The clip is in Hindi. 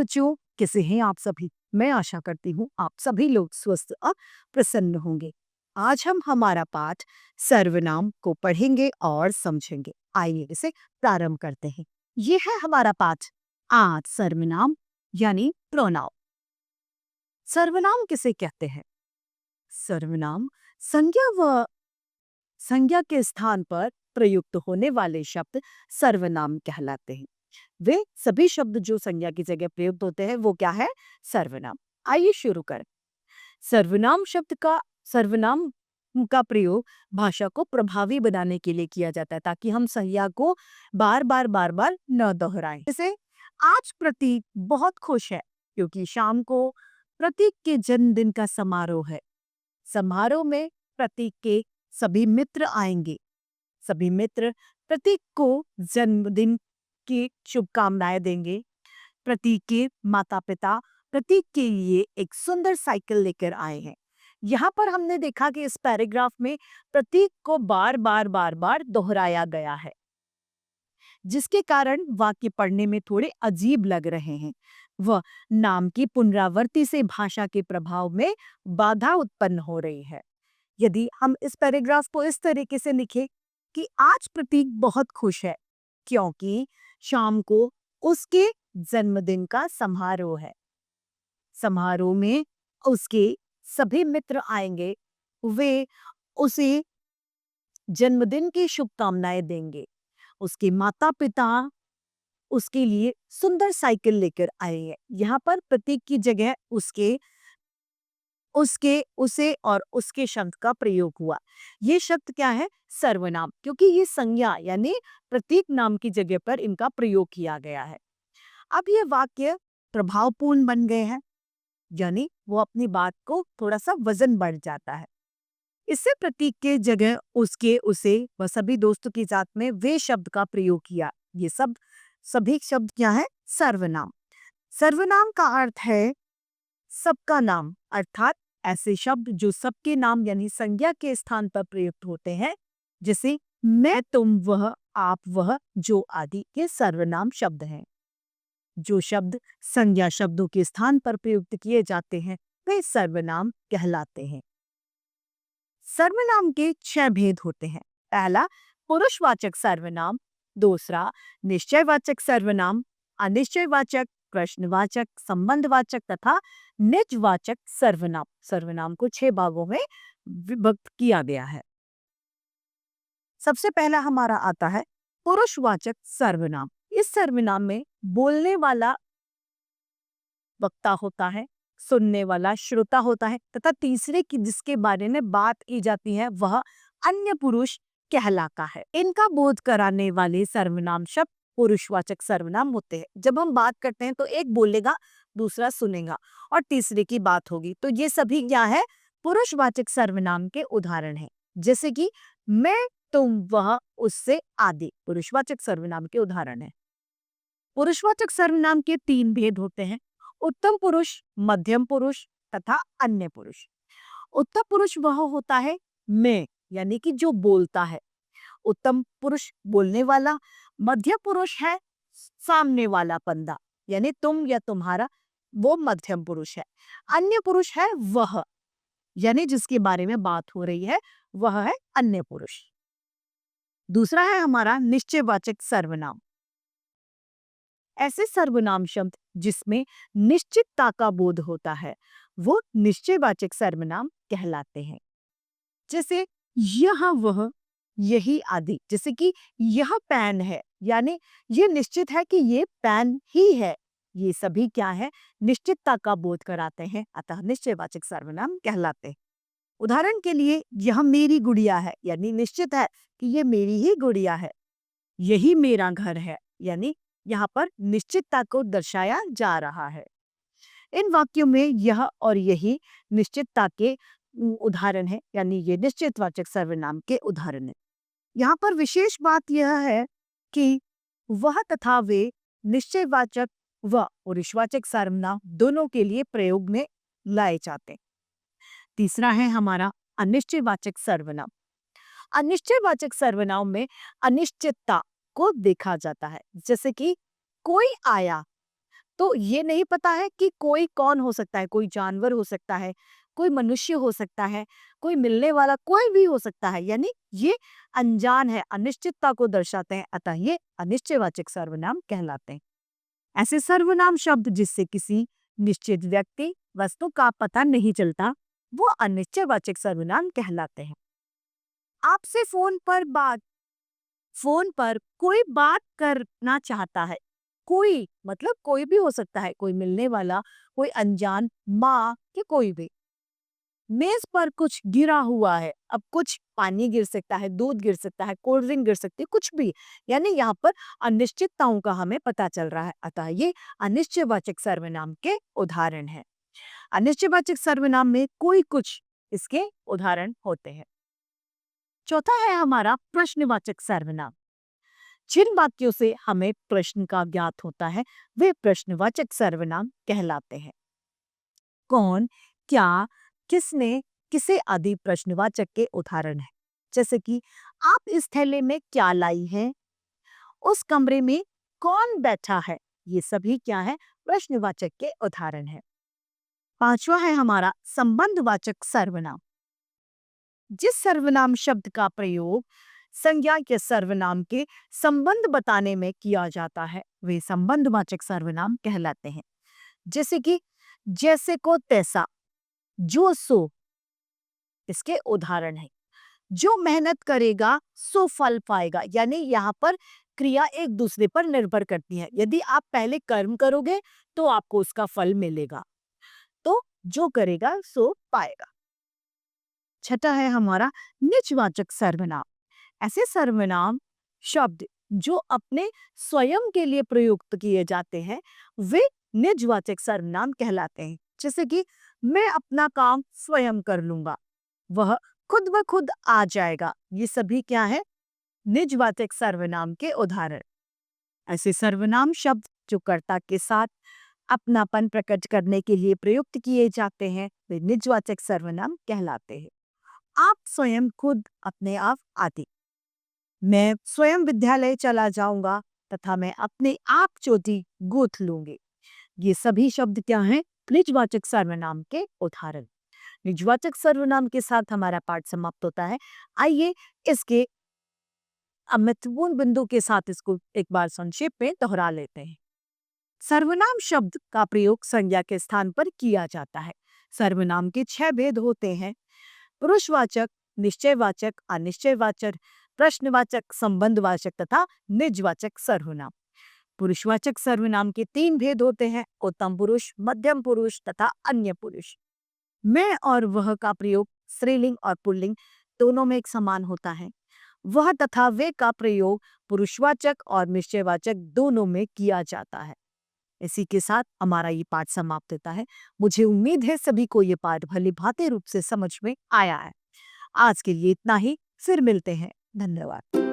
बच्चों, कैसे हैं आप सभी? मैं आशा करती हूँ आप सभी लोग स्वस्थ और प्रसन्न होंगे। आज हम हमारा पाठ सर्वनाम को पढ़ेंगे और समझेंगे। आइए इसे प्रारंभ करते हैं। ये है हमारा पाठ। आज सर्वनाम यानी प्रोनाउन। सर्वनाम किसे कहते हैं? सर्वनाम संज्ञा के स्थान पर प्रयुक्त होने वाले शब्द सर्वनाम कहलाते हैं। वे सभी शब्द जो संज्ञा की जगह प्रयुक्त होते हैं वो क्या है? सर्वनाम। आइए शुरू करें। सर्वनाम का प्रयोग भाषा को प्रभावी बनाने के लिए किया जाता है ताकि हम संज्ञा को बार बार न दोहराएं। जैसे आज प्रतीक बहुत खुश है क्योंकि शाम को प्रतीक के जन्मदिन का समारोह है। समारोह में प्रतीक के सभी मित्र आएंगे। सभी मित्र प्रतीक को जन्मदिन की शुभकामनाएं देंगे। प्रतीक के माता पिता प्रतीक के लिए एक सुंदर साइकिल लेकर आए हैं। यहाँ पर हमने देखा कि इस पैराग्राफ में प्रतीक को बार बार दोहराया गया है, जिसके कारण वाक्य पढ़ने में थोड़े अजीब लग रहे हैं। वह नाम की पुनरावृत्ति से भाषा के प्रभाव में बाधा उत्पन्न हो रही है। यदि हम इस पैराग्राफ को इस तरीके से लिखें कि आज प्रतीक बहुत खुश है क्योंकि शाम को उसके जन्मदिन का समारोह है। समारोह में उसके सभी मित्र आएंगे। वे उसे जन्मदिन की शुभकामनाएं देंगे। उसके माता पिता उसके लिए सुंदर साइकिल लेकर आए हैं। यहाँ पर प्रतीक की जगह उसके उसके उसे और उसके शब्द का प्रयोग हुआ। ये शब्द क्या है? सर्वनाम, क्योंकि ये संज्ञा यानी प्रतीक नाम की जगह पर इनका प्रयोग किया गया है। अब ये वाक्य प्रभावपूर्ण बन गए हैं, यानी वो अपनी बात को थोड़ा सा वजन बढ़ जाता है। इससे प्रतीक के जगह उसके उसे व सभी दोस्तों की जात में वे शब्द का प्रयोग किया। ये सभी शब्द क्या है? सर्वनाम। सर्वनाम का अर्थ है सबका नाम, अर्थात ऐसे शब्द जो सबके नाम यानी संज्ञा के स्थान पर प्रयुक्त होते हैं, जैसे मैं, तुम, वह, आप, वह, जो आदि के सर्वनाम शब्द हैं। जो शब्द संज्ञा शब्दों के स्थान पर प्रयुक्त किए जाते हैं वे सर्वनाम कहलाते हैं। सर्वनाम के 6 भेद होते हैं। पहला पुरुषवाचक सर्वनाम, दूसरा निश्चयवाचक सर्वनाम, अनिश्चयवाचक, प्रश्नवाचक, संबंधवाचक तथा निजवाचक सर्वनाम। सर्वनाम को 6 भागों में विभक्त किया गया है। सबसे पहला हमारा आता है पुरुषवाचक सर्वनाम। इस सर्वनाम में बोलने वाला वक्ता होता है, सुनने वाला श्रोता होता है तथा तीसरे की जिसके बारे में बात की जाती है वह अन्य पुरुष कहलाता है। इनका बोध कराने वाले सर्वनाम शब्द पुरुषवाचक सर्वनाम होते हैं। जब हम बात करते हैं तो एक बोलेगा, दूसरा सुनेगा और तीसरे की बात होगी। तो ये सभी क्या है? पुरुषवाचक सर्वनाम के उदाहरण हैं। जैसे कि मैं, तुम, वह, उससे आदि पुरुषवाचक सर्वनाम के उदाहरण हैं। पुरुषवाचक सर्वनाम के 3 भेद होते हैं: उत्तम पुरुष, मध्यम पुरुष तथा अन्य पुरुष। उत्तम पुरुष वह होता है मैं, यानी कि जो बोलता है। उत्तम पुरुष बोलने वाला। मध्यम पुरुष है सामने वाला बंदा, यानी तुम या तुम्हारा, वो मध्यम पुरुष है। अन्य पुरुष है वह, यानी जिसके बारे में बात हो रही है वह है अन्य पुरुष। दूसरा है हमारा निश्चयवाचक सर्वनाम। ऐसे सर्वनाम शब्द जिसमें निश्चितता का बोध होता है वो निश्चयवाचक सर्वनाम कहलाते हैं। जैसे यह, वह, यही आदि। जैसे कि यह पेन है, यानी ये निश्चित है कि ये पेन ही है। ये सभी क्या है? निश्चितता का बोध कराते हैं, अतः निश्चयवाचक सर्वनाम कहलाते हैं। उदाहरण के लिए यह मेरी गुड़िया है, यानी निश्चित है कि ये मेरी ही गुड़िया है। यही मेरा घर है, यानी यहाँ पर निश्चितता को दर्शाया जा रहा है। इन वाक्यों में यह और यही निश्चितता के उदाहरण है, यानी ये निश्चितवाचक सर्वनाम के उदाहरण है। यहाँ पर विशेष बात यह है कि वह तथा वे निश्चयवाचक व पुरुषवाचक सर्वनाम दोनों के लिए प्रयोग में लाए जाते हैं। तीसरा है हमारा अनिश्चयवाचक सर्वनाम। अनिश्चयवाचक सर्वनाम में अनिश्चितता को देखा जाता है। जैसे कि कोई आया तो ये नहीं पता है कि कोई कौन हो सकता है, कोई जानवर हो सकता है, कोई मनुष्य हो सकता है, कोई मिलने वाला कोई भी हो सकता है, यानी ये अनजान है, अनिश्चितता को दर्शाते हैं, अतः ये अनिश्चयवाचक सर्वनाम कहलाते हैं। ऐसे सर्वनाम शब्द जिससे किसी निश्चित व्यक्ति वस्तु का पता नहीं चलता, वो अनिश्चयवाचक सर्वनाम कहलाते हैं। आपसे फोन पर कोई बात करना चाहता है, कोई मतलब कोई भी हो सकता है, कोई मिलने वाला, कोई अनजान, माँ या कोई भी। मेज पर कुछ गिरा हुआ है, अब कुछ पानी गिर सकता है, दूध गिर सकता है, कोल्ड ड्रिंक गिर सकती है, कुछ भी, यानी यहाँ पर अनिश्चितताओं का हमें पता चल रहा है, अतः ये अनिश्चयवाचक सर्वनाम के उदाहरण है। अनिश्चयवाचक सर्वनाम में कोई कुछ इसके उदाहरण होते हैं। चौथा है हमारा प्रश्नवाचक सर्वनाम। जिन वाक्यों से हमें प्रश्न का ज्ञात होता है वे प्रश्नवाचक सर्वनाम कहलाते हैं। कौन, क्या, किसने, किसे आदि प्रश्नवाचक के उदाहरण है। जैसे कि आप इस थैले में क्या लाई हैं, उस कमरे में कौन बैठा है, ये सभी क्या है, प्रश्नवाचक के उदाहरण है। पांचवा है हमारा संबंधवाचक सर्वनाम। जिस सर्वनाम शब्द का प्रयोग संज्ञा के सर्वनाम के संबंध बताने में किया जाता है वे संबंधवाचक सर्वनाम कहलाते हैं। जैसे कि जैसे को तैसा, जो सो, इसके उदाहरण है। जो मेहनत करेगा सो फल पाएगा, यानी यहाँ पर क्रिया एक दूसरे पर निर्भर करती है। यदि आप पहले कर्म करोगे तो आपको उसका फल मिलेगा, तो जो करेगा सो पाएगा। छठा है हमारा निजवाचक सर्वनाम। ऐसे सर्वनाम शब्द जो अपने स्वयं के लिए प्रयुक्त किए जाते हैं वे निजवाचक सर्वनाम कहलाते हैं। जैसे कि मैं अपना काम स्वयं कर लूंगा, वह खुद ब खुद आ जाएगा, ये सभी क्या है, निजवाचक सर्वनाम के उदाहरण। ऐसे सर्वनाम शब्द जो कर्ता के साथ अपनापन प्रकट करने के लिए प्रयुक्त किए जाते हैं वे निजवाचक सर्वनाम कहलाते हैं। आप स्वयं, खुद, अपने आप आदि। मैं स्वयं विद्यालय चला जाऊंगा तथा मैं अपने आप चोटी गूंथ लूंगी, ये सभी शब्द क्या हैं, निजवाचक सर्वनाम के उदाहरण। निजवाचक सर्वनाम के साथ हमारा पाठ समाप्त होता है। आइए इसके महत्वपूर्ण बिंदु के साथ इसको एक बार संक्षेप में दोहरा लेते हैं। सर्वनाम शब्द का प्रयोग संज्ञा के स्थान पर किया जाता है। सर्वनाम के 6 भेद होते हैं: पुरुषवाचक, निश्चयवाचक, अनिश्चयवाचक, प्रश्नवाचक, संबंधवाचक तथा निजवाचक सर्वनाम। पुरुषवाचक सर्वनाम के 3 भेद होते हैं: उत्तम पुरुष, मध्यम पुरुष तथा अन्य पुरुष। मैं और वह का प्रयोग स्त्रीलिंग और पुल्लिंग दोनों में एक समान होता है। वह तथा वे का प्रयोग पुरुषवाचक और निश्चयवाचक दोनों में किया जाता है। इसी के साथ हमारा ये पाठ समाप्त होता है। मुझे उम्मीद है सभी को ये पाठ भली भांति रूप से समझ में आया है। आज के लिए इतना ही, फिर मिलते हैं। धन्यवाद।